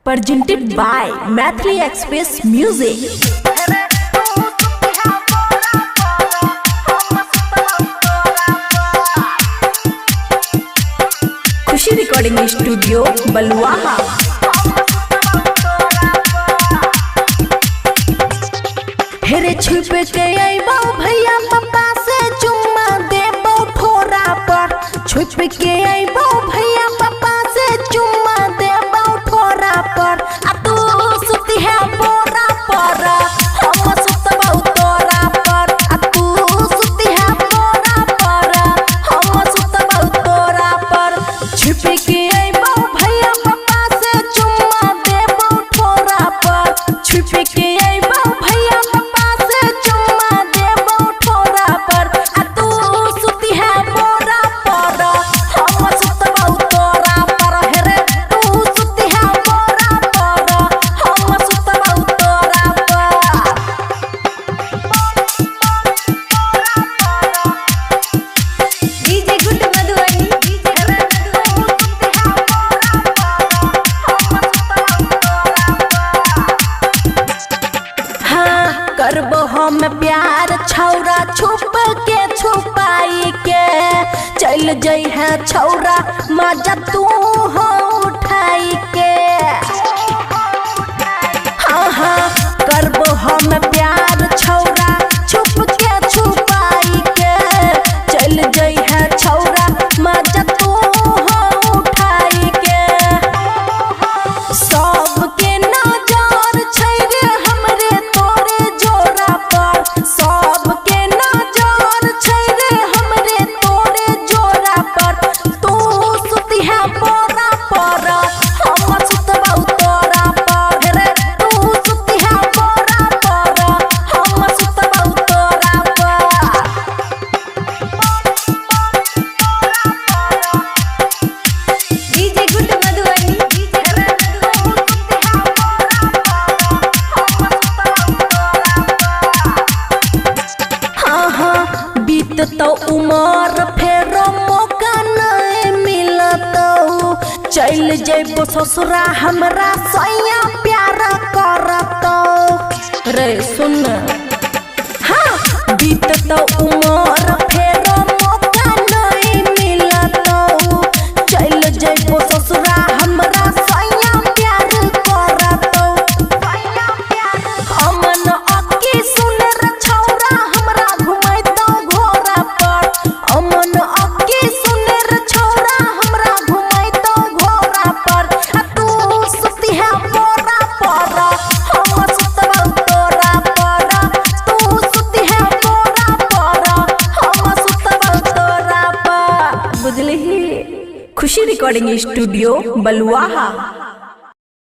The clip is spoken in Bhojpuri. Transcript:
presented by Mathli Express Music. खुशी रिकॉर्डिंग स्टूडियो बलुआहा। हेरे छुप के आइबो भैया पापा से चुम्मा देबो ठोरा पर। छुप के आइबो भैया पापा से चुम्मा देबो ठोरा पर। आ तू सुती है बोरा पर, हम सुतबो तोरा पर। आ तू सुती है बोरा पर, हम सुतबो तोरा पर। छुप के आइबो भैया पापा से चुम्मा देबो ठोरा पर। छुप के आइबो भैया पापा से चुम्मा देबो ठोरा पर। आ तू सुती है बोरा पर, हम सुतबो तोरा पर। हेरे तू सुती है बोरा पर, हम सुतबो तोरा पर। डीजे गुड मधुबनी हाँ करबो हम प्यार छौरा छुप के छुपाई के। चल जई है छौरा मजा तू हो उठाई के। हाँ हाँ करबो हम प्यार छौरा छुप के छुपाई के। चल जई है छौरा मजा तू हो उठाई के। सबके नजर छै रे हमरे तोरे जोरा पर। सबके नजर छै रे हमरे तोरे जोरा पर। तू सुती है बोरा पर, हम सुतबो तोरा पर। रे तू सुती है बोरा पर, हम सुतबो तोरा पर। डीजे गुड मधुबनी हाँ हाँ बीततो उमर फेरो मौका नहीं मिलतो। चल जइबो ससुरा हमरा सैया प्यार करतो। रे सुन हाँ बीततो उमर फेरो मौका नहीं मिलतो। चल जइबो ससुरा हमरा सैया प्यार करतो। अमन अक्की सुन रे छौरा हमरा घुमैतो घोड़ा पर। अमन अक्की सुन रे छौरा हमरा घुमैतो घोड़ा पर। आ तू सुती है बोरा पर, हम सुतबो तोरा पर। तू सुती है बोरा पर, हम सुतबो तोरा पर। बुझली? खुशी रिकॉर्डिंग स्टूडियो बलुआहा।